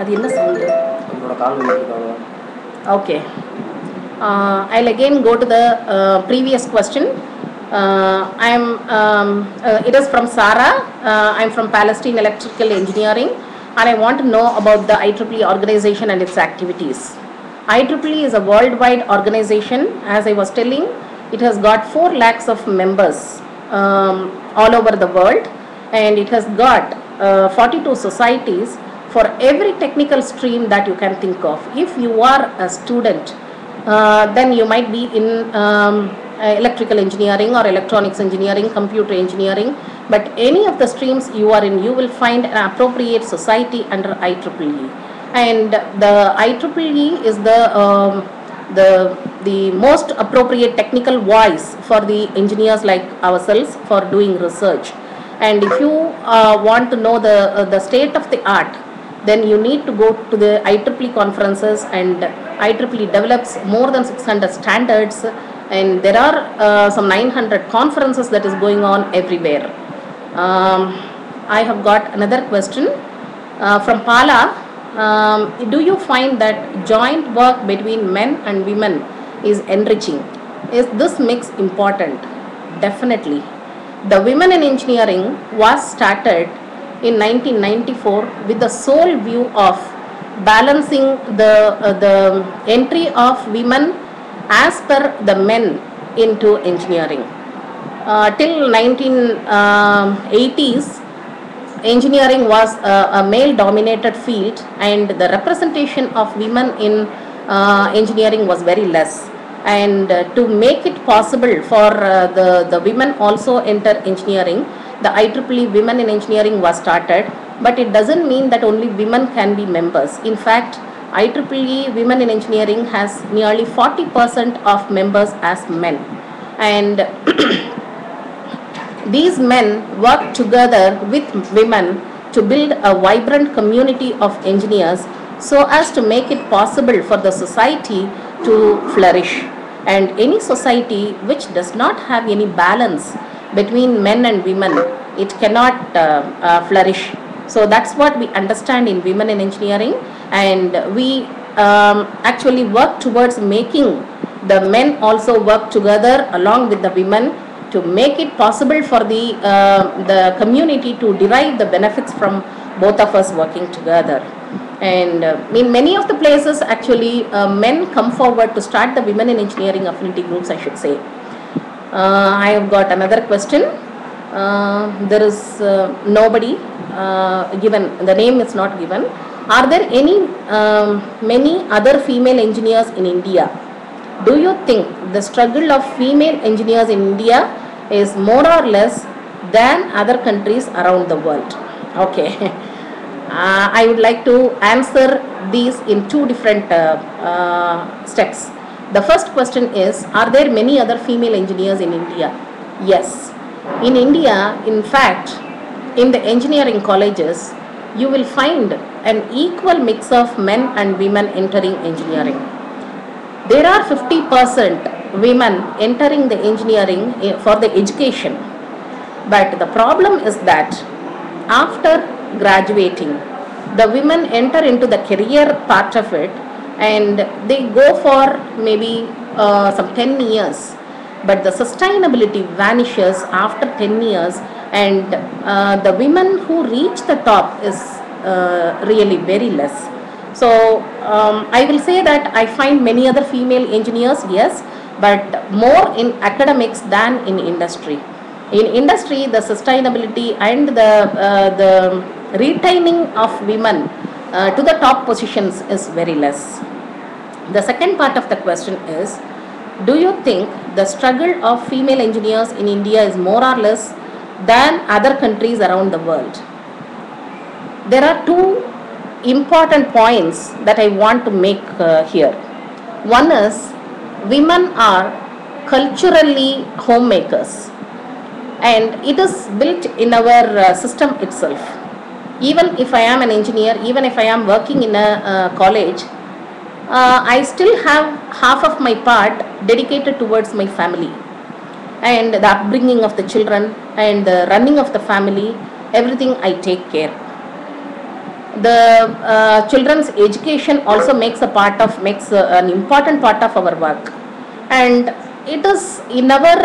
அது என்ன sound? Okay. I'll again go to the previous question. It is from Sarah. I'm from Palestine Electrical Engineering, and I want to know about the IEEE organization and its activities. IEEE is a worldwide organization. As I was telling, it has got 4 lakhs of members all over the world, and it has got 42 societies for every technical stream that you can think of. If you are a student, then you might be in electrical engineering or electronics engineering, computer engineering, but any of the streams you are in, you will find an appropriate society under IEEE. And the IEEE is the most appropriate technical voice for the engineers like ourselves for doing research. And if you want to know the state of the art, then you need to go to the IEEE conferences, and IEEE develops more than 600 standards, and there are some 900 conferences that is going on everywhere. I have got another question from Pala. Do you find that joint work between men and women is enriching? Is this mix important? Definitely. The Women in Engineering was started in 1994 with the sole view of balancing the entry of women as per the men into engineering. Till 1980s, engineering was a male dominated field, and the representation of women in engineering was very less. And to make it possible for the women also enter engineering, the IEEE Women in Engineering was started, but it doesn't mean that only women can be members. In fact, IEEE Women in Engineering has nearly 40% of members as men. And these men work together with women to build a vibrant community of engineers so as to make it possible for the society to flourish. And any society which does not have any balance between men and women, it cannot flourish. So that's what we understand in Women in Engineering, and we actually work towards making the men also work together along with the women to make it possible for the community to derive the benefits from both of us working together. And in many of the places, actually, men come forward to start the Women in Engineering affinity groups, I should say. I have got another question. There is nobody given, the name is not given. Are there many other female engineers in India? Do you think the struggle of female engineers in India is more or less than other countries around the world? Okay. I would like to answer these in 2 different steps. The first question is, are there many other female engineers in India? Yes. In India, in fact, in the engineering colleges, you will find an equal mix of men and women entering engineering. There are 50% women entering the engineering for the education. But the problem is that after graduating, the women enter into the career part of it, and they go for maybe some 10 years, but the sustainability vanishes after 10 years, and the women who reach the top is really very less. So I will say that I find many other female engineers, yes, but more in academics than in industry. In industry, the sustainability and the retaining of women to the top positions is very less. The second part of the question is, do you think the struggle of female engineers in India is more or less than other countries around the world? There are 2 important points that I want to make here. One is, women are culturally homemakers, and it is built in our system itself. Even if I am an engineer, even if I am working in a college, I still have half of my part dedicated towards my family and the upbringing of the children and the running of the family. Everything I take care. The children's education also makes an important part of our work, and it is in our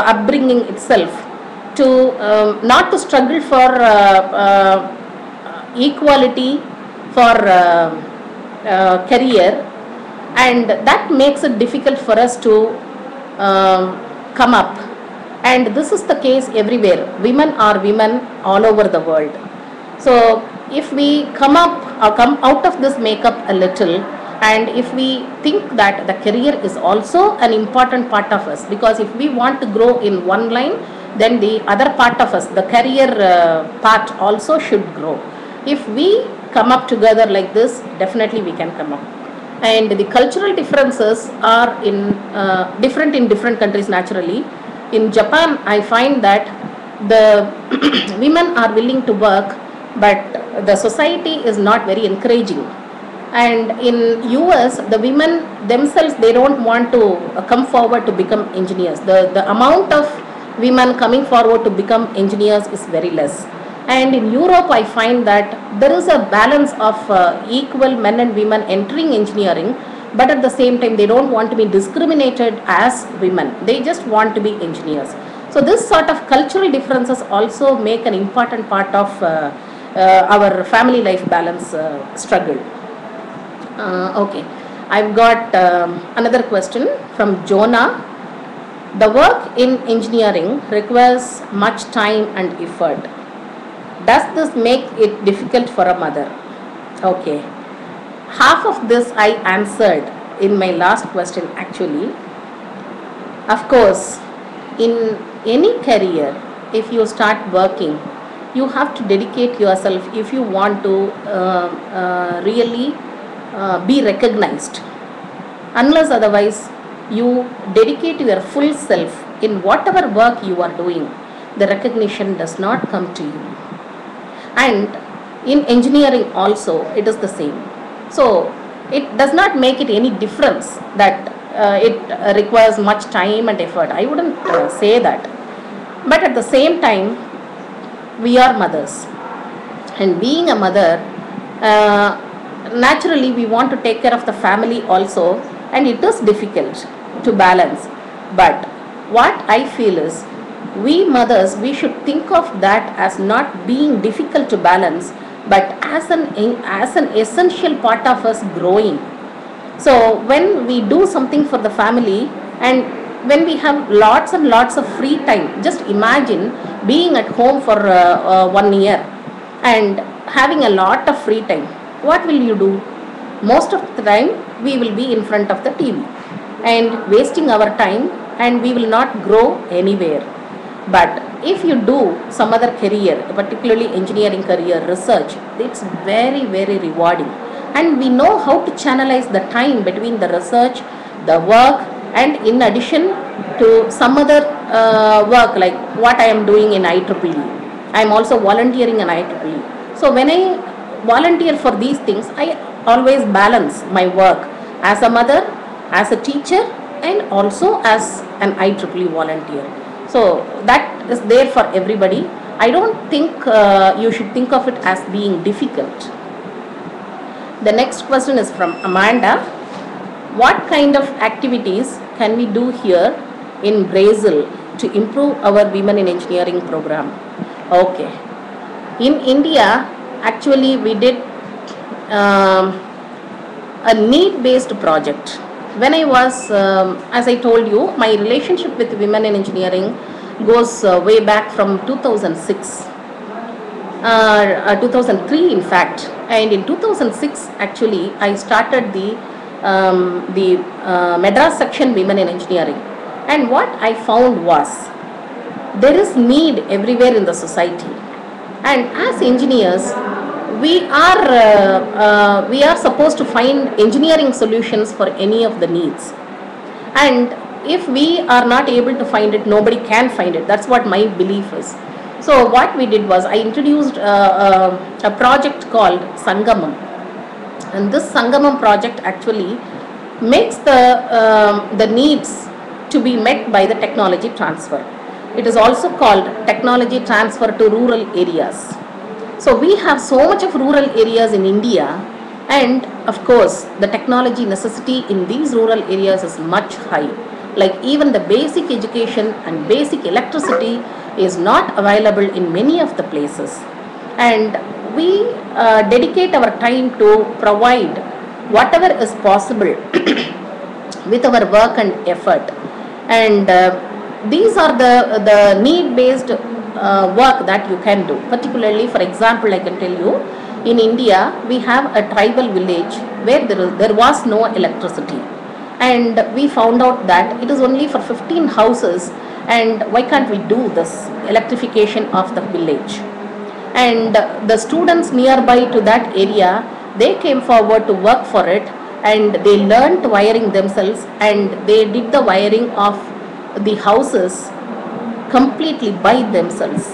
upbringing itself to not to struggle for equality for career, and that makes it difficult for us to come up. And this is the case everywhere. Women are women all over the world. So if we come out of this makeup a little, and if we think that the career is also an important part of us, because if we want to grow in one line, then the other part of us, the career part also should grow. If we come up together like this, definitely we can come up. And the cultural differences are different in different countries naturally. In Japan, I find that the women are willing to work, but the society is not very encouraging. And in US, the women themselves, they don't want to come forward to become engineers. The amount of women coming forward to become engineers is very less. And in Europe, I find that there is a balance of equal men and women entering engineering, but at the same time, they don't want to be discriminated as women. They just want to be engineers. So this sort of cultural differences also make an important part of our family life balance struggle. Okay, I've got another question from Jonah. The work in engineering requires much time and effort. Does this make it difficult for a mother? Okay, half of this I answered in my last question actually. Of course, in any career, if you start working, you have to dedicate yourself if you want to really be recognized. Unless otherwise, you dedicate your full self in whatever work you are doing, the recognition does not come to you. And in engineering also, it is the same. So it does not make it any difference that it requires much time and effort. I wouldn't say that. But at the same time, we are mothers. And being a mother, naturally we want to take care of the family also, and it is difficult to balance. But what I feel is, we mothers, we should think of that as not being difficult to balance, but as an essential part of us growing. So when we do something for the family, and when we have lots and lots of free time, just imagine being at home for 1 year and having a lot of free time. What will you do? Most of the time we will be in front of the TV and wasting our time, and we will not grow anywhere. But if you do some other career, particularly engineering career, research, it's very, very rewarding. And we know how to channelize the time between the research, the work, and in addition to some other work like what I am doing in IEEE. I am also volunteering in IEEE. So when I volunteer for these things, I always balance my work as a mother, as a teacher, and also as an IEEE volunteer. So that is there for everybody. I don't think you should think of it as being difficult. The next question is from Amanda. What kind of activities can we do here in Brazil to improve our Women in Engineering program? Okay. In India, actually we did a need-based project. When I was, as I told you, my relationship with women in engineering goes way back from 2006, 2003 in fact. And in 2006, actually, I started the Madras section Women in Engineering. And what I found was, there is need everywhere in the society. And as engineers, we are supposed to find engineering solutions for any of the needs. And if we are not able to find it, nobody can find it. That's what my belief is. So what we did was, I introduced a project called Sangamam. And this Sangamam project actually makes the needs to be met by the technology transfer. It is also called technology transfer to rural areas. So we have so much of rural areas in India, and of course the technology necessity in these rural areas is much high. Like even the basic education and basic electricity is not available in many of the places. And we dedicate our time to provide whatever is possible with our work and effort. And these are the need based work that you can do. Particularly, for example, I can tell you, in India we have a tribal village where there was no electricity, and we found out that it is only for 15 houses, and why can't we do this electrification of the village? And the students nearby to that area, they came forward to work for it, and they learnt wiring themselves, and they did the wiring of the houses completely by themselves,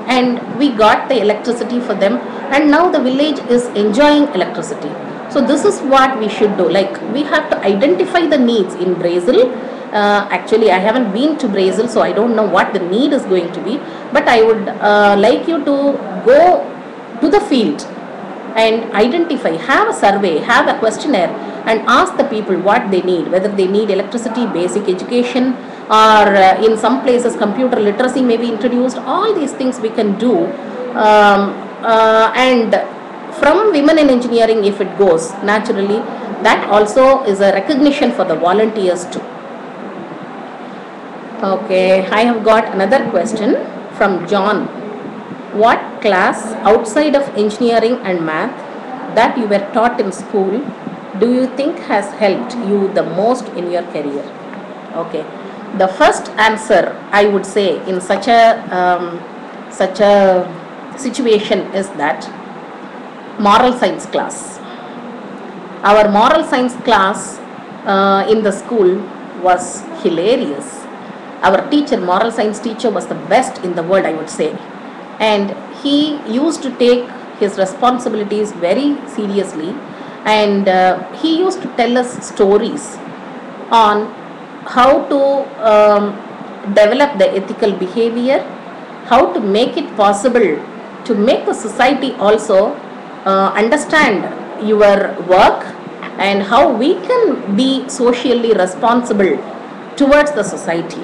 and we got the electricity for them, and now the village is enjoying electricity. So this is what we should do. Like, we have to identify the needs in Brazil. Actually, I haven't been to Brazil, so I don't know what the need is going to be, but I would like you to go to the field and identify, have a survey, have a questionnaire, and ask the people what they need, whether they need electricity, basic education, or in some places computer literacy may be introduced. All these things we can do. And from women in engineering, if it goes naturally, that also is a recognition for the volunteers too. Okay, I have got another question from John. What class outside of engineering and math that you were taught in school do you think has helped you the most in your career? Okay, the first answer I would say in such a situation is that moral science class. Our moral science class in the school was hilarious. Our teacher, moral science teacher, was the best in the world, I would say. And he used to take his responsibilities very seriously, and he used to tell us stories on how to develop the ethical behavior, how to make it possible to make the society also understand your work, and how we can be socially responsible towards the society.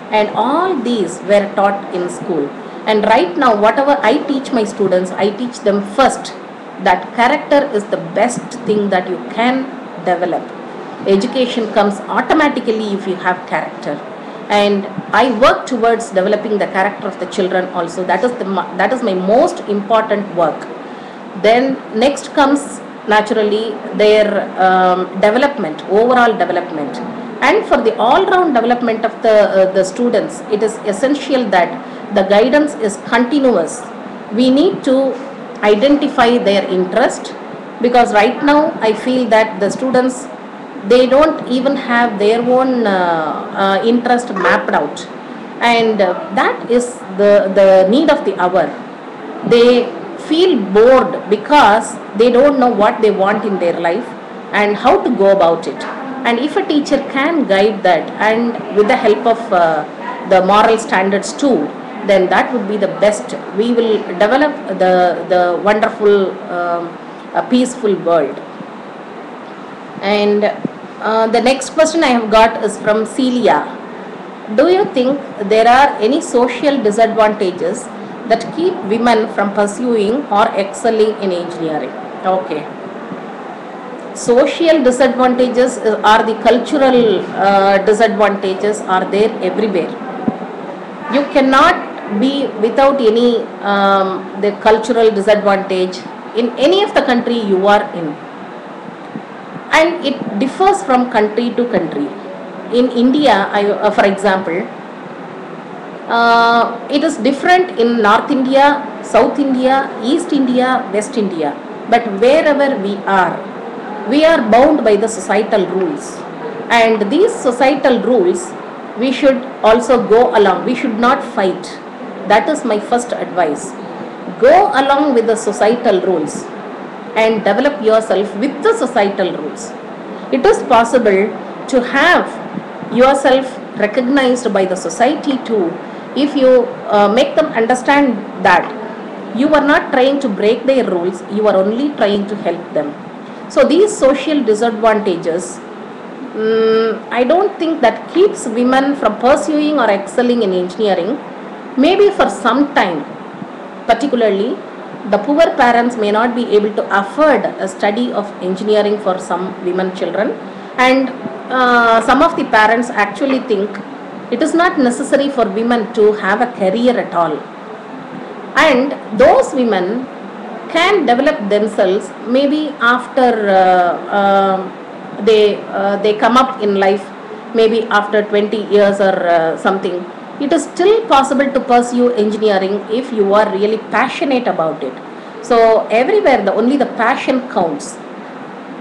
And all these were taught in school. And right now, whatever I teach my students, I teach them first that character is the best thing that you can develop. Education comes automatically if you have character. And I work towards developing the character of the children also. That is my most important work. Then next comes naturally their development, overall development. And for the all-round development of the students, it is essential that the guidance is continuous. We need to identify their interest, because right now I feel that the students, they don't even have their own interest mapped out, and that is the need of the hour. They feel bored because they don't know what they want in their life and how to go about it. And if a teacher can guide that, and with the help of the moral standards too, then that would be the best. We will develop the wonderful, peaceful world. And the next question I have got is from Celia. Do you think there are any social disadvantages that keep women from pursuing or excelling in engineering? Okay. Social disadvantages are the cultural disadvantages are there everywhere. You cannot be without any the cultural disadvantage in any of the country you are in, and it differs from country to country. In India, for example, it is different in North India, South India, East India, West India. But wherever we are bound by the societal rules, and these societal rules we should also go along. We should not fight. That is my first advice. Go along with the societal rules and develop yourself with the societal rules. It is possible to have yourself recognized by the society too, if you make them understand that You are not trying to break their rules, you are only trying to help them. So these social disadvantages, I don't think that keeps women from pursuing or excelling in engineering. Maybe for some time, particularly the poor parents may not be able to afford a study of engineering for some women children, and some of the parents actually think it is not necessary for women to have a career at all, and those women can develop themselves maybe after they come up in life, maybe after 20 years or something. It is still possible to pursue engineering if you are really passionate about it. So everywhere only the passion counts,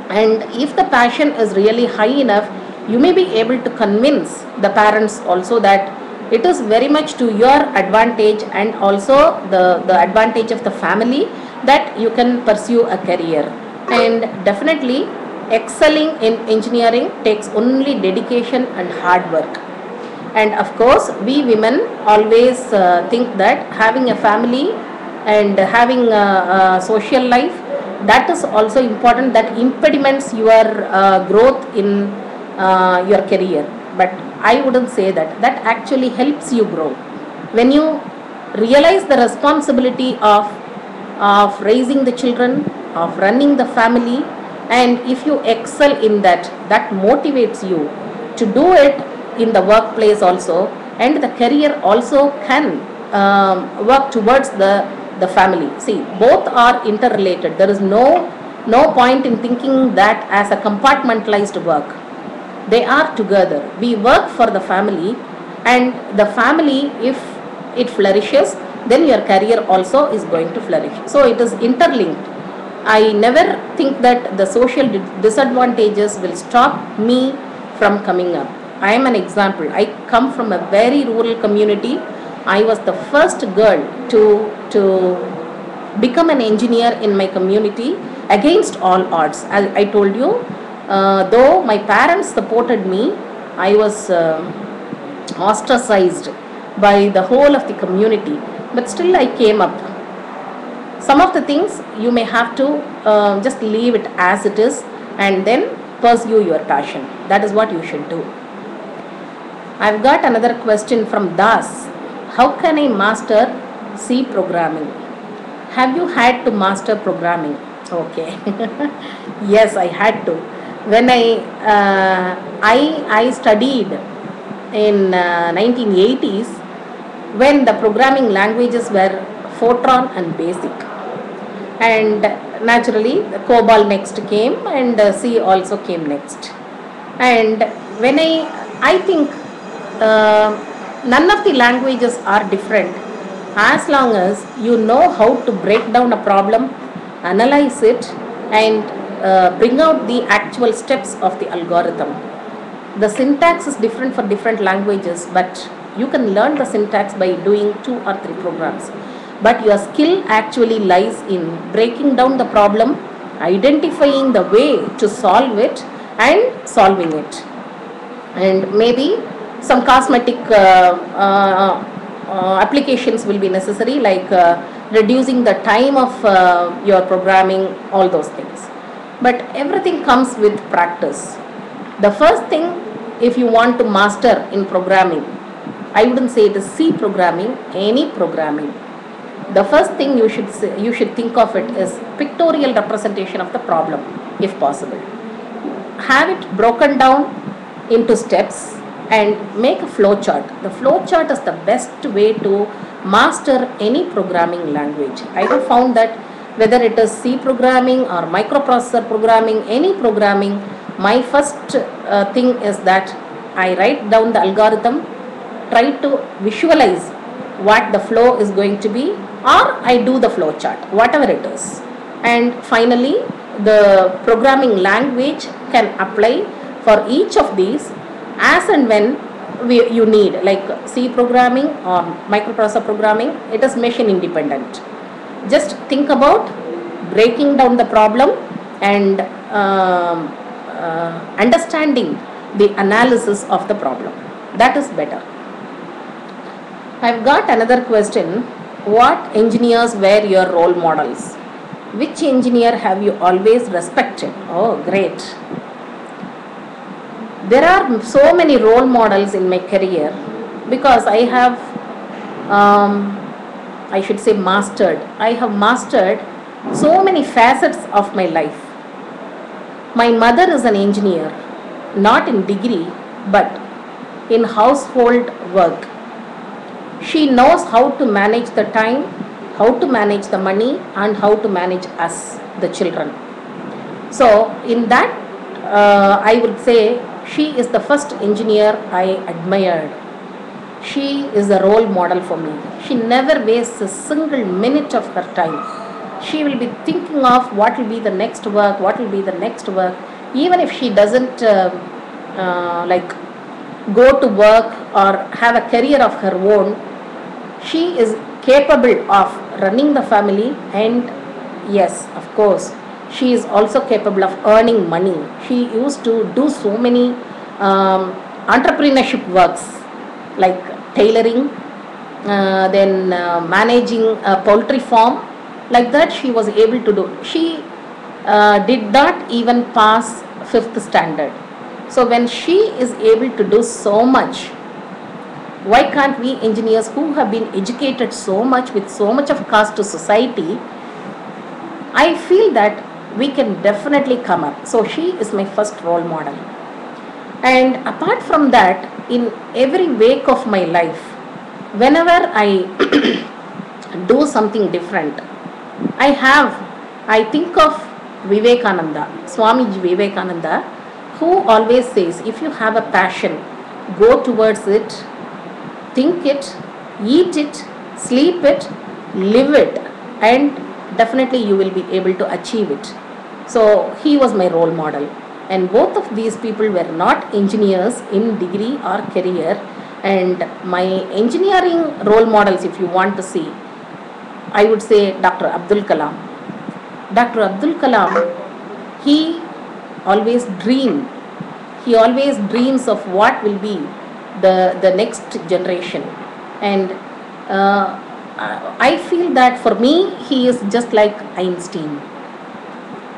and if the passion is really high enough, you may be able to convince the parents also that it is very much to your advantage and also the advantage of the family that you can pursue a career. And definitely excelling in engineering takes only dedication and hard work. And of course we women always think that having a family and having a social life, that is also important, that impediments your growth in your career. But I wouldn't say that. That actually helps you grow. When you realize the responsibility of raising the children, of running the family, and if you excel in that, that motivates you to do it in the workplace also, and the career also can work towards the family. See, both are interrelated. There is no point in thinking that as a compartmentalized work. They are together. We work for the family, and the family, if it flourishes, then your career also is going to flourish. So it is interlinked. I never think that the social disadvantages will stop me from coming up. I am an example. I come from a very rural community. I was the first girl to become an engineer in my community against all odds. As I told you, though my parents supported me, I was ostracized by the whole of the community. But still I came up. Some of the things you may have to just leave it as it is and then pursue your passion. That is what you should do. I've got another question from Das. How can I master C programming? Have you had to master programming? Okay. Yes, I had to. When I studied in 1980s, when the programming languages were Fortran and Basic, and naturally the COBOL next came, and C also came next. And when I think none of the languages are different as long as you know how to break down a problem, analyze it, and bring out the actual steps of the algorithm. The syntax is different for different languages, but you can learn the syntax by doing 2 or 3 programs. But your skill actually lies in breaking down the problem, identifying the way to solve it, and solving it. And maybe some cosmetic applications will be necessary, like reducing the time of your programming, all those things. But everything comes with practice. The first thing, if you want to master in programming, I wouldn't say it is C programming, any programming. The first thing you should think of it is pictorial representation of the problem, if possible. Have it broken down into steps and make a flow chart. The flow chart is the best way to master any programming language. I have found that whether it is C programming or microprocessor programming, any programming, my first thing is that I write down the algorithm, try to visualize what the flow is going to be, or I do the flow chart, whatever it is. And finally, the programming language can apply for each of these as and when you need, like C programming or microprocessor programming. It is machine independent. Just think about breaking down the problem and understanding the analysis of the problem. That is better. I've got another question. What engineers were your role models? Which engineer have you always respected? Oh, great. There are so many role models in my career because I should say I have mastered so many facets of my life. My mother is an engineer, not in degree, but in household work. She knows how to manage the time, how to manage the money, and how to manage us, the children. So, in that, I would say she is the first engineer I admired. She is a role model for me. She never wastes a single minute of her time. She will be thinking of what will be the next work, what will be the next work. Even if she doesn't like go to work or have a career of her own, she is capable of running the family, and yes, of course, she is also capable of earning money. She used to do so many entrepreneurship works like tailoring, then managing a poultry farm. Like that, she was able to do. She did not even pass fifth standard. So when she is able to do so much, why can't we engineers who have been educated so much with so much of cost to society? I feel that we can definitely come up. So she is my first role model. And apart from that, in every wake of my life, whenever I do something different, I think of Vivekananda, Swami Vivekananda, who always says, if you have a passion, go towards it, think it, eat it, sleep it, live it, and definitely you will be able to achieve it. So he was my role model. And both of these people were not engineers in degree or career. And my engineering role models, if you want to see, I would say Dr. Abdul Kalam. Dr. Abdul Kalam, he always dreamed. He always dreams of what will be the next generation. And I feel that for me, he is just like Einstein.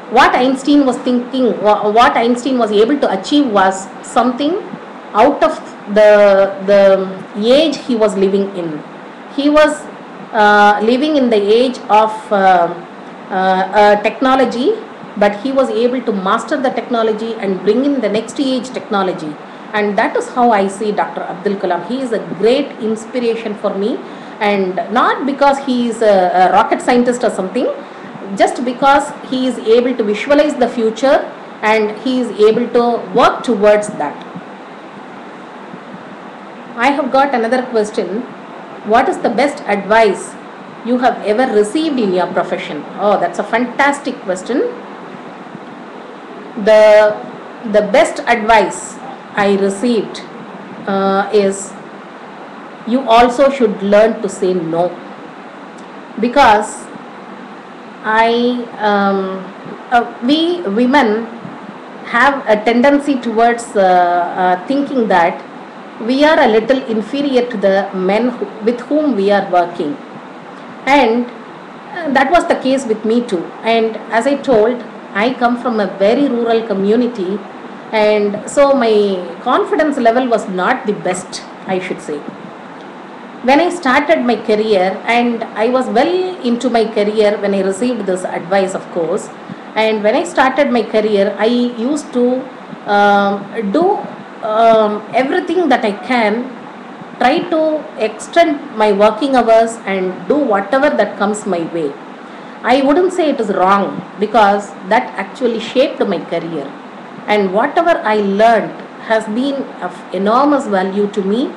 What Einstein was thinking, what Einstein was able to achieve was something out of the age he was living in. He was living in the age of technology, but he was able to master the technology and bring in the next age technology. And that is how I see Dr. Abdul Kalam. He is a great inspiration for me, and not because he is a rocket scientist or something, just because he is able to visualize the future and he is able to work towards that. I have got another question. What is the best advice you have ever received in your profession? Oh, that's a fantastic question. The best advice I received is, you also should learn to say no. Because we women have a tendency towards thinking that we are a little inferior to the men with whom we are working. And that was the case with me too. And as I told, I come from a very rural community, and so my confidence level was not the best, I should say. When I started my career, and I was well into my career when I received this advice, of course, and when I started my career, I used to do everything that I can, try to extend my working hours and do whatever that comes my way. I wouldn't say it is wrong, because that actually shaped my career, and whatever I learned has been of enormous value to me.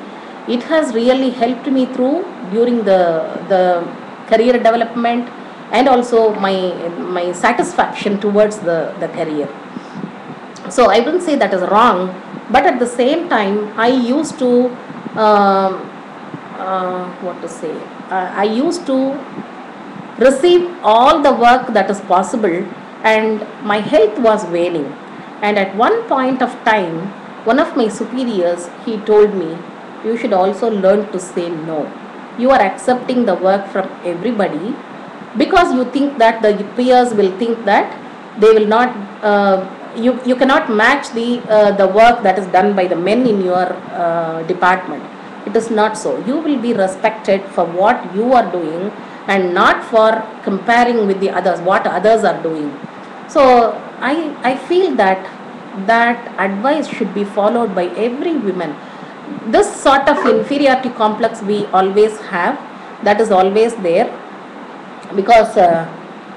It has really helped me through during the career development, and also my satisfaction towards the career. So I wouldn't say that is wrong, but at the same time I used to I used to receive all the work that is possible, and my health was waning. And at one point of time, one of my superiors, he told me, you should also learn to say no. you are accepting the work from everybody because you think that the peers will think that they will not, you cannot match the work that is done by the men in your department. It is not so. You will be respected for what you are doing and not for comparing with the others, what others are doing. So I feel that advice should be followed by every woman. This sort of inferiority complex we always have, that is always there, because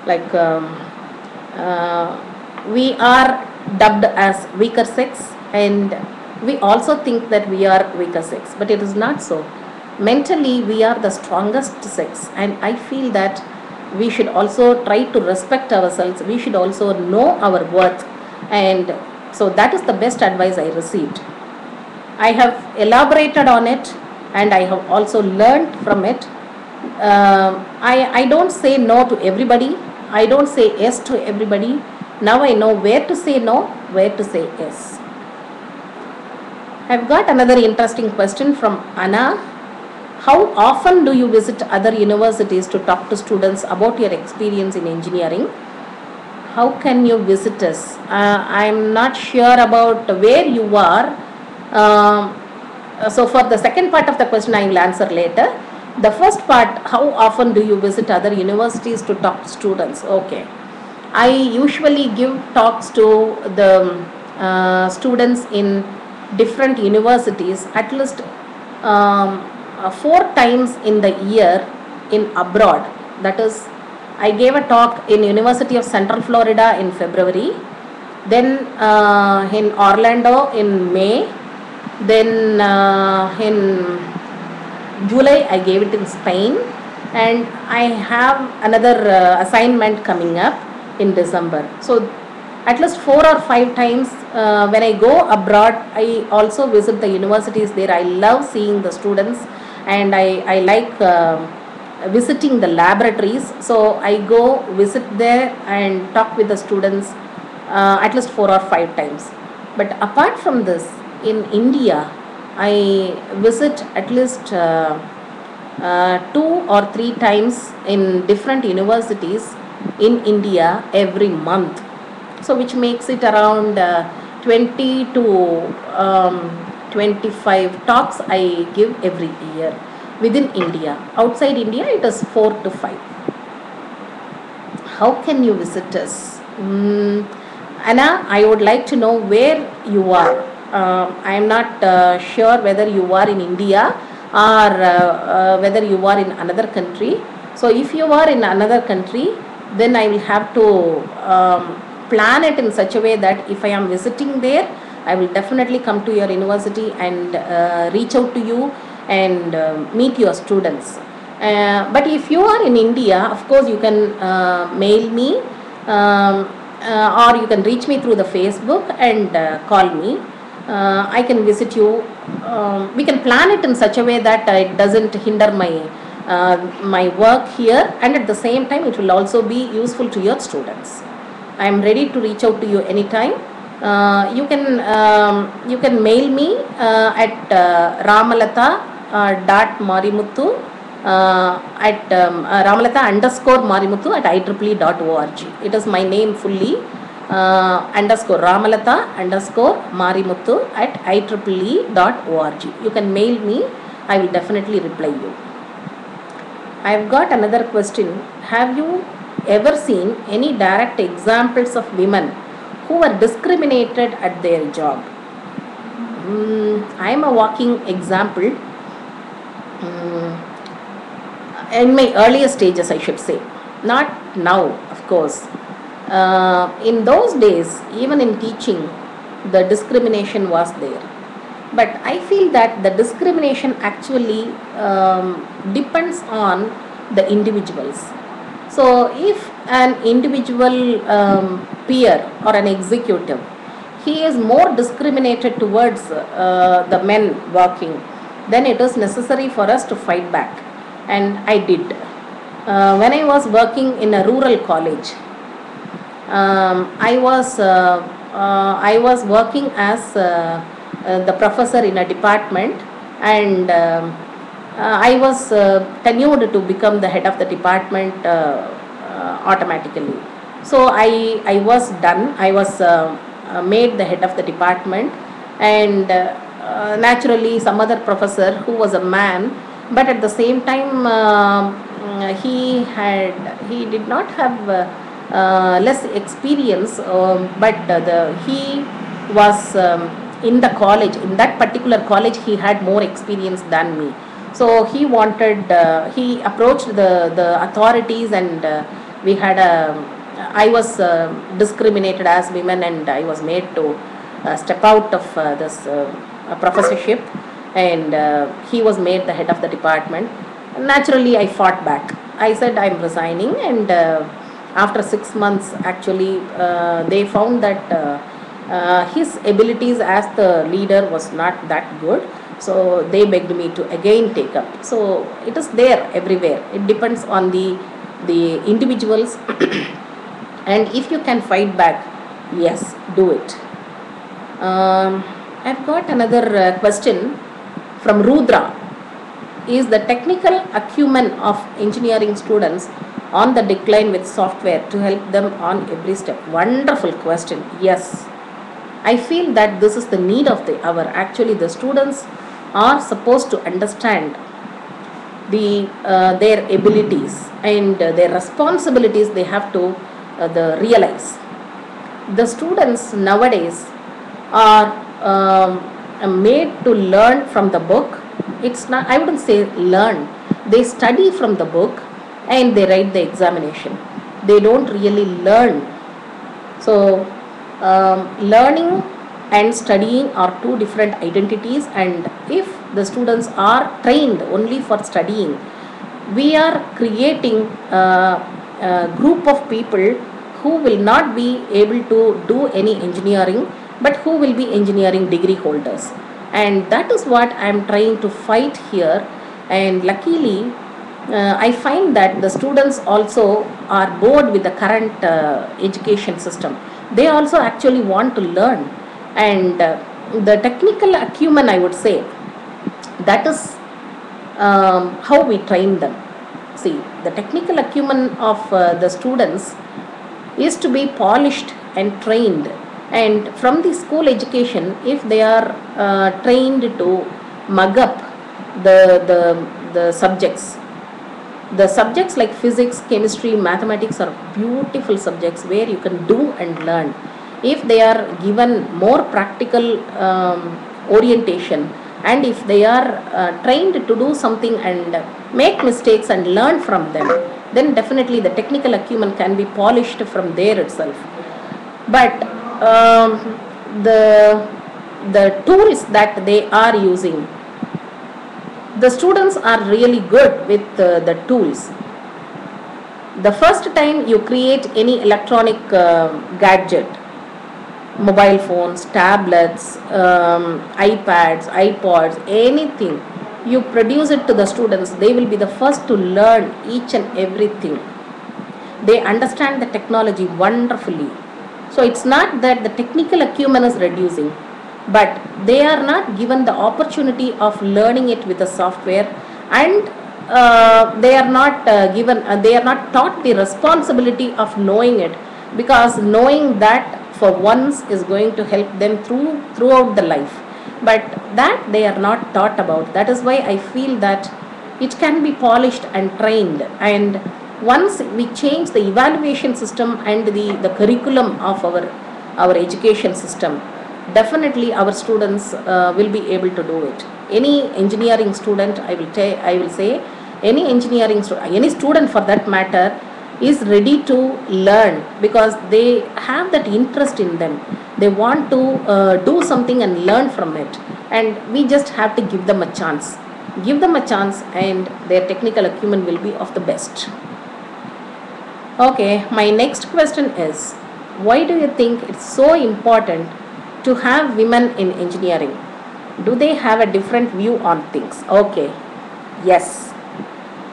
like we are dubbed as weaker sex, and we also think that we are weaker sex, but it is not so. Mentally we are the strongest sex, and I feel that we should also try to respect ourselves. We should also know our worth, and so that is the best advice I received. I have elaborated on it, and I have also learned from it. I don't say no to everybody. I don't say yes to everybody. Now I know where to say no, where to say yes. I've got another interesting question from Anna. How often do you visit other universities to talk to students about your experience in engineering? How can you visit us? I'm not sure about where you are. So for the second part of the question, I will answer later. The first part, how often do you visit other universities to talk to students? Okay. I usually give talks to the students in different universities at least 4 times in the year in abroad. That is, I gave a talk in University of Central Florida in February, then in Orlando in May, then in July I gave it in Spain, and I have another assignment coming up in December. So at least 4 or 5 times when I go abroad, I also visit the universities there. I love seeing the students, and I like visiting the laboratories. So I go visit there and talk with the students at least 4 or 5 times. But apart from this, in India, I visit at least 2 or 3 times in different universities in India every month. So which makes it around 20 to 25 talks I give every year within India. Outside India, it is 4 to 5. How can you visit us? Anna, I would like to know where you are. I am not sure whether you are in India or whether you are in another country. So if you are in another country, then I will have to plan it in such a way that if I am visiting there, I will definitely come to your university and reach out to you and meet your students. But if you are in India, of course you can mail me or you can reach me through the Facebook and call me. I can visit you. We can plan it in such a way that it doesn't hinder my work here, and at the same time it will also be useful to your students. I am ready to reach out to you anytime. You can mail me at Ramalatha.Marimuthu at Ramalatha_Marimuthu at IEEE.org. It is my name fully. Ramalatha_Marimuthu at IEEE.org. You can mail me. I will definitely reply you. I have got another question. Have you ever seen any direct examples of women who were discriminated at their job? I am a walking example. In my earlier stages, I should say. Not now, of course. In those days, even in teaching, the discrimination was there. But I feel that the discrimination actually depends on the individuals. So if an individual peer or an executive, he is more discriminated towards the men working, then it is necessary for us to fight back. And I did. When I was working in a rural college, I was working as the professor in a department, and I was tenured to become the head of the department automatically. So I was done. I was made the head of the department, and naturally some other professor who was a man, but at the same time he did not have less experience, but he was in the college, in that particular college he had more experience than me. So he approached the authorities, and we had a I was discriminated as women, and I was made to step out of this professorship, and he was made the head of the department. Naturally I fought back. I said I'm resigning, and after 6 months actually they found that his abilities as the leader was not that good, so they begged me to again take up. So it is there everywhere. It depends on the individuals and if you can fight back, yes, do it. I've got another question from Rudra. Is the technical acumen of engineering students on the decline with software to help them on every step? Wonderful question. Yes, I feel that this is the need of the hour. Actually, the students are supposed to understand their abilities and their responsibilities. They have to realize. The students nowadays are made to learn from the book. It's not, I wouldn't say learn. They study from the book and they write the examination. They don't really learn. So learning and studying are two different identities, and if the students are trained only for studying, we are creating a group of people who will not be able to do any engineering, but who will be engineering degree holders. And that is what I am trying to fight here. And luckily I find that the students also are bored with the current education system. They also actually want to learn, and the technical acumen, I would say, that is how we train them. See, the technical acumen of the students is to be polished and trained, and from the school education, if they are trained to mug up the subjects. The subjects like physics, chemistry, mathematics are beautiful subjects where you can do and learn. If they are given more practical orientation, and if they are trained to do something and make mistakes and learn from them, then definitely the technical acumen can be polished from there itself. But the tools that they are using, the students are really good with the tools. The first time you create any electronic gadget, mobile phones, tablets, iPads, iPods, anything, you produce it to the students, they will be the first to learn each and everything. They understand the technology wonderfully. So it's not that the technical acumen is reducing, but they are not given the opportunity of learning it with the software, and they are not they are not taught the responsibility of knowing it, because knowing that for once is going to help them throughout the life, but that they are not taught about. That is why I feel that it can be polished and trained, and once we change the evaluation system and the curriculum of our education system, definitely our students will be able to do it. Any engineering student, I will say any engineering student, any student for that matter, is ready to learn, because they have that interest in them. They want to do something and learn from it, and we just have to give them a chance. Give them a chance and their technical acumen will be of the best. Okay, my next question is, why do you think it's so important to have women in engineering? Do they have a different view on things? Okay, yes,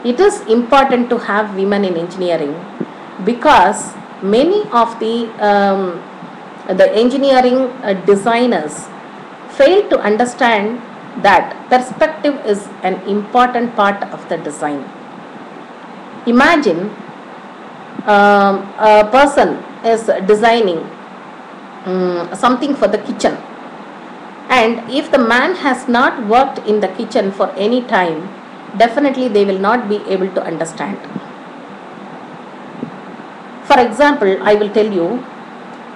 it is important to have women in engineering, because many of the engineering designers fail to understand that perspective is an important part of the design. Imagine a person is designing something for the kitchen, and if the man has not worked in the kitchen for any time, definitely they will not be able to understand. For example, I will tell you,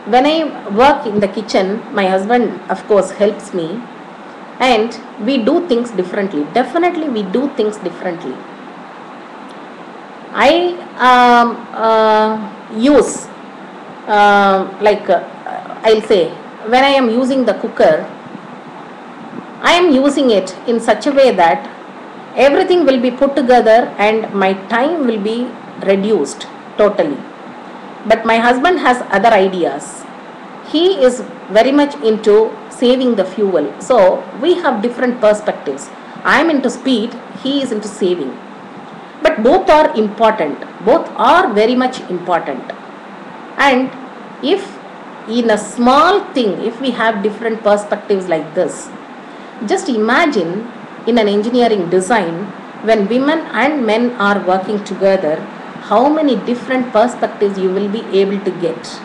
when I work in the kitchen, my husband of course helps me, and we do things differently. Definitely we do things differently. I use I'll say, when I am using the cooker, I am using it in such a way that everything will be put together and my time will be reduced totally. But my husband has other ideas. He is very much into saving the fuel. So we have different perspectives. I am into speed, he is into saving. But both are important. Both are very much important. And if in a small thing, if we have different perspectives like this, just imagine in an engineering design, when women and men are working together, how many different perspectives you will be able to get.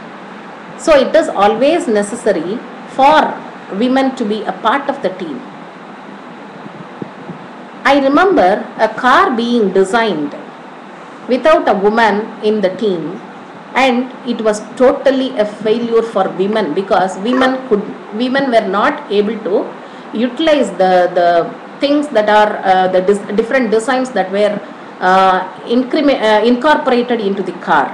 So it is always necessary for women to be a part of the team. I remember a car being designed without a woman in the team, and it was totally a failure for women, because women were not able to utilize the things that are the different designs that were incorporated into the car,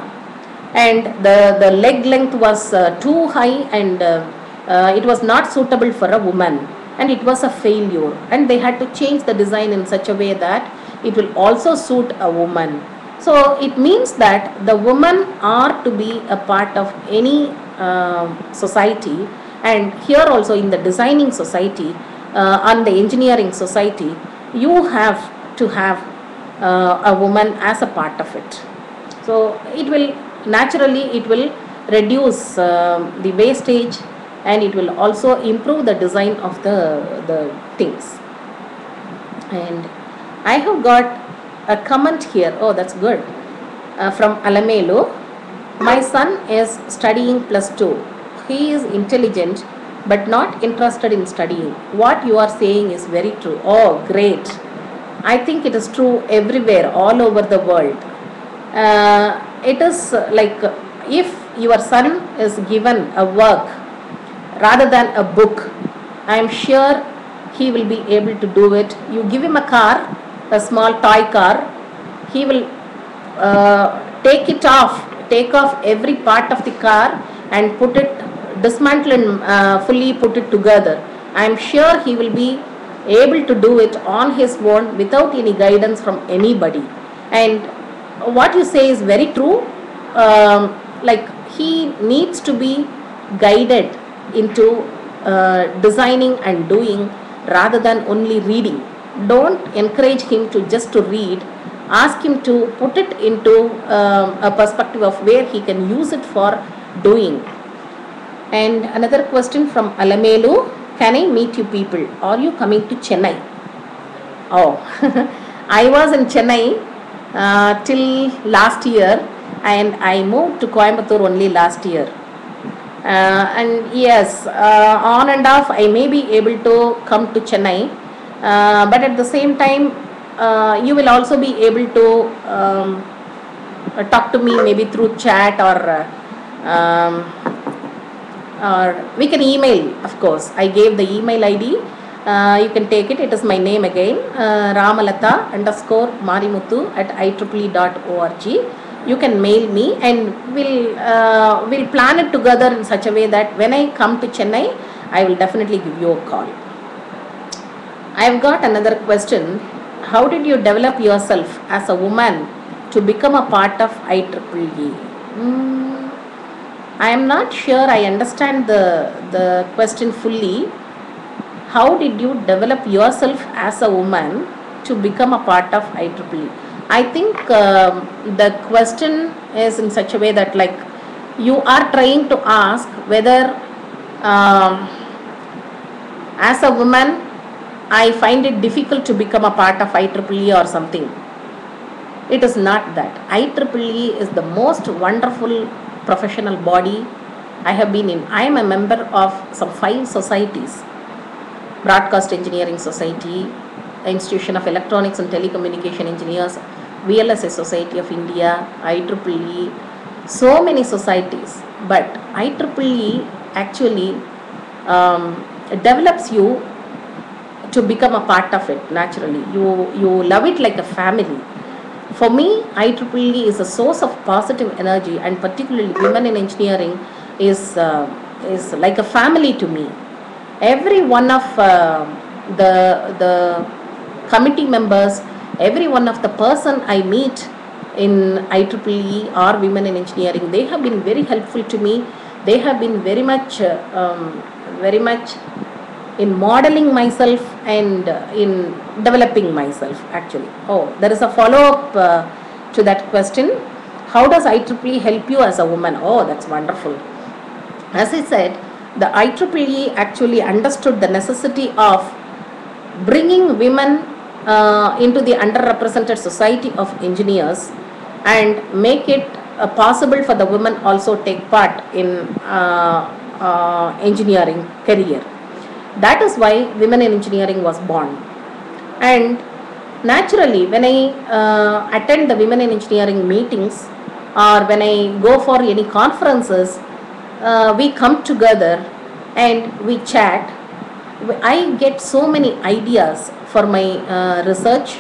and the leg length was too high, and it was not suitable for a woman, and it was a failure, and they had to change the design in such a way that it will also suit a woman. So it means that the women are to be a part of any society, and here also in the designing society, and the engineering society, you have to have a woman as a part of it. So it will naturally reduce the wastage, and it will also improve the design of the things. And I have got a comment here. Oh, that's good. From Alamelu. My son is studying +2. He is intelligent but not interested in studying. What you are saying is very true. Oh, great. I think it is true everywhere, all over the world. It is like, if your son is given a work rather than a book, I am sure he will be able to do it. You give him a car, a small toy car, he will take off every part of the car and put it, dismantle and fully put it together. I am sure he will be able to do it on his own without any guidance from anybody. And what you say is very true. Like, he needs to be guided into designing and doing rather than only reading. Don't encourage him to just to read. Ask him to put it into a perspective of where he can use it for doing. And another question from Alamelu. Can I meet you people? Are you coming to Chennai? Oh, I was in Chennai till last year, and I moved to Coimbatore only last year. And yes, on and off I may be able to come to Chennai, but at the same time you will also be able to talk to me maybe through chat, or we can email, of course. I gave the email ID. You can take it. It is my name again, Ramalatha_Marimuthu@ieee.org. You can mail me, and we'll plan it together in such a way that when I come to Chennai, I will definitely give you a call. I have got another question. How did you develop yourself as a woman to become a part of IEEE? I am not sure I understand the question fully. How did you develop yourself as a woman to become a part of IEEE? I think the question is in such a way that, like, you are trying to ask whether as a woman I find it difficult to become a part of IEEE or something. It is not that. IEEE is the most wonderful professional body I have been in. I am a member of some 5 societies: Broadcast Engineering Society, Institution of Electronics and Telecommunication Engineers, VLSA Society of India, IEEE, so many societies. But IEEE actually develops you to become a part of it naturally. You love it like a family. For me, IEEE is a source of positive energy, and particularly women in engineering is like a family to me. Every one of the committee members, every one of the person I meet in IEEE or women in engineering, they have been very helpful to me. They have been very much in modeling myself and in developing myself actually. Oh, there is a follow-up to that question. How does IEEE help you as a woman? Oh, that's wonderful. As I said, the IEEE actually understood the necessity of bringing women into the underrepresented society of engineers and make it possible for the women also take part in engineering career. That is why women in engineering was born. And naturally, when I attend the women in engineering meetings or when I go for any conferences, we come together and we chat. I get so many ideas for my research,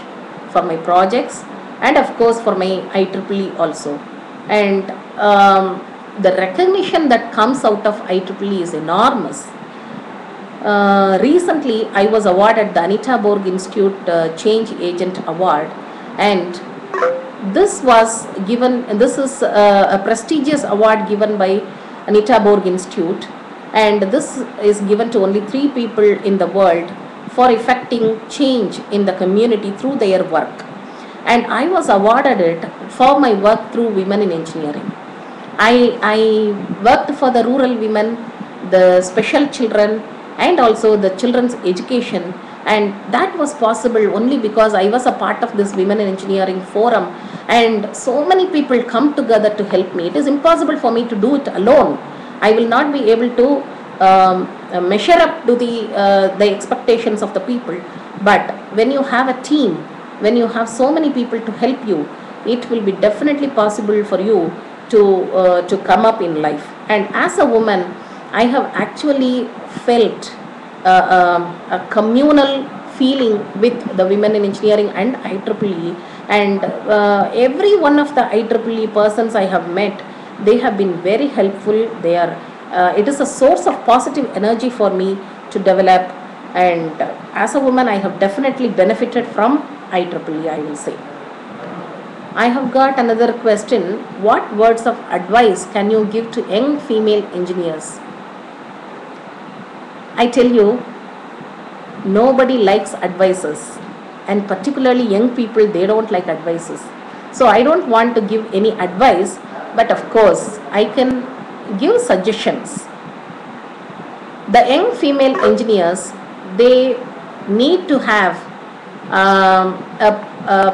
for my projects, and of course for my IEEE also. And the recognition that comes out of IEEE is enormous. Recently, I was awarded the Anita Borg Institute Change Agent Award, and this was given. This is a prestigious award given by Anita Borg Institute, and this is given to only 3 people in the world for effecting change in the community through their work. And I was awarded it for my work through women in engineering. I worked for the rural women, the special children, and also the children's education, and that was possible only because I was a part of this women in engineering forum, and so many people come together to help me. It is impossible for me to do it alone. I will not be able to measure up to the expectations of the people, but when you have a team, when you have so many people to help you, it will be definitely possible for you to come up in life. And as a woman, I have actually felt a communal feeling with the women in engineering and IEEE, and every one of the IEEE persons I have met, they have been very helpful. They are it is a source of positive energy for me to develop, and as a woman I have definitely benefited from IEEE, I will say. I have got another question. What words of advice can you give to young female engineers? I tell you, nobody likes advices, and particularly young people, they don't like advices. So I don't want to give any advice, but of course I can give suggestions. The young female engineers, they need to have a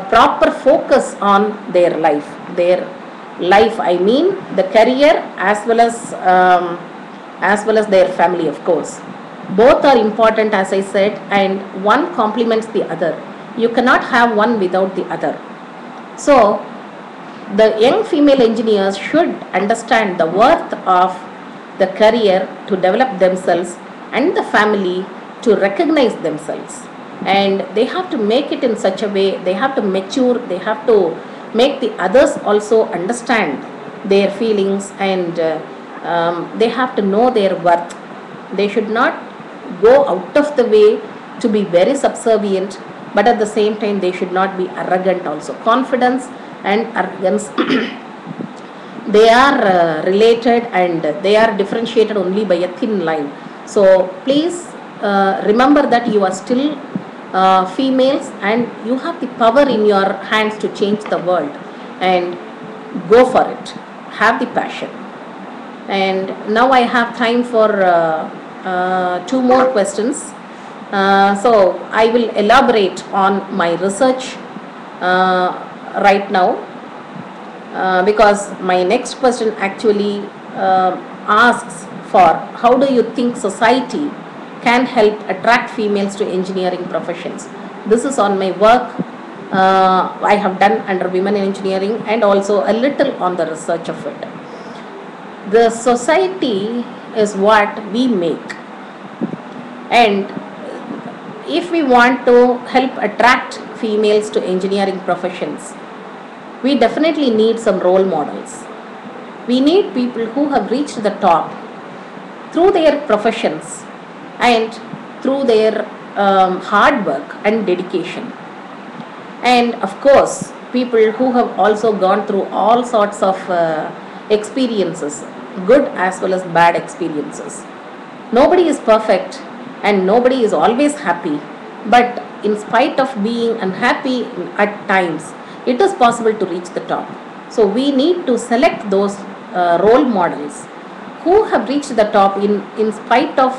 proper focus on their life. I mean the career as well as their family, of course. Both are important, as I said, and one complements the other. You cannot have one without the other. So the young female engineers should understand the worth of the career to develop themselves, and the family to recognize themselves. And they have to make it in such a way, they have to mature, they have to make the others also understand their feelings, and they have to know their worth. They should not go out of the way to be very subservient, but at the same time they should not be arrogant also. Confidence and arrogance they are related, and they are differentiated only by a thin line. So please remember that you are still females, and you have the power in your hands to change the world, and go for it. Have the passion. And now I have time for 2 more questions. So I will elaborate on my research right now, because my next question actually asks for how do you think society can help attract females to engineering professions. This is on my work I have done under women in engineering, and also a little on the research of it. The society is what we make, and if we want to help attract females to engineering professions, we definitely need some role models. We need people who have reached the top through their professions and through their hard work and dedication. And of course, people who have also gone through all sorts of experiences, good as well as bad experiences. Nobody is perfect and nobody is always happy, but in spite of being unhappy at times, it is possible to reach the top. So we need to select those role models who have reached the top in spite of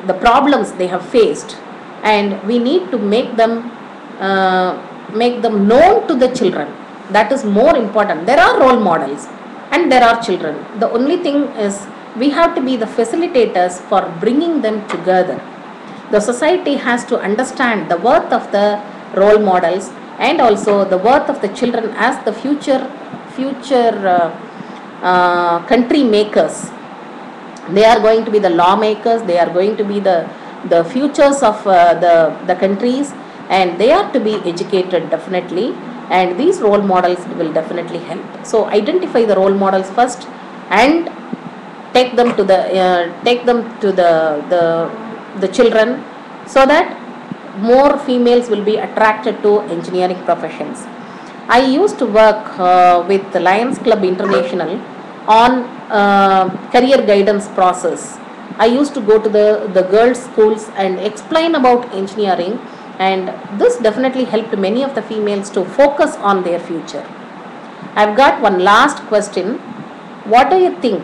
the problems they have faced, and we need to make them known to the children. That is more important. There are role models and there are children. The only thing is we have to be the facilitators for bringing them together. The society has to understand the worth of the role models and also the worth of the children as the future country makers. They are going to be the lawmakers, they are going to be the futures of the countries, and they are to be educated definitely, and these role models will definitely help. So identify the role models first and take them to the children, so that more females will be attracted to engineering professions. I used to work with the Lions Club International on career guidance process. I used to go to the girls' schools and explain about engineering, and this definitely helped many of the females to focus on their future. I've got one last question. What do you think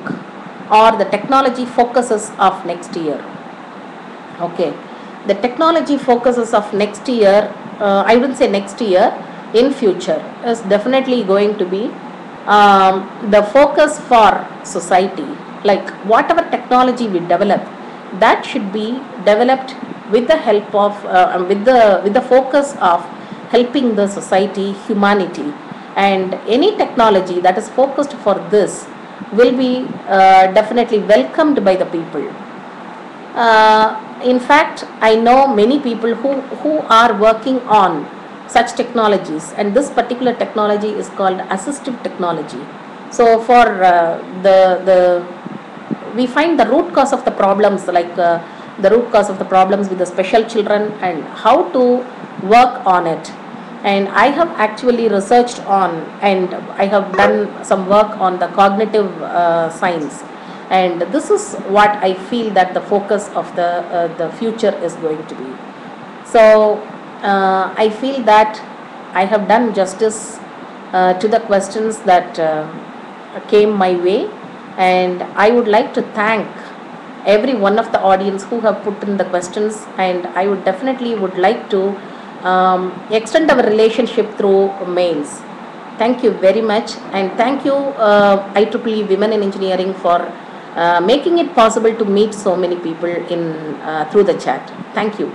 are the technology focuses of next year? Okay, the technology focuses of next year, I wouldn't say next year, in future, is definitely going to be the focus for society. Like whatever technology we develop, that should be developed with the help of with the focus of helping the society, humanity, and any technology that is focused for this will be definitely welcomed by the people. In fact, I know many people who are working on such technologies, and this particular technology is called assistive technology. So for we find the root cause of the problems, like the root cause of the problems with the special children and how to work on it. And I have actually researched on, and I have done some work on the cognitive science, and this is what I feel that the focus of the future is going to be. So I feel that I have done justice to the questions that came my way, and I would like to thank every one of the audience who have put in the questions, and I would definitely like to extend our relationship through mails. Thank you very much, and thank you IEEE Women in Engineering for making it possible to meet so many people in through the chat. Thank you.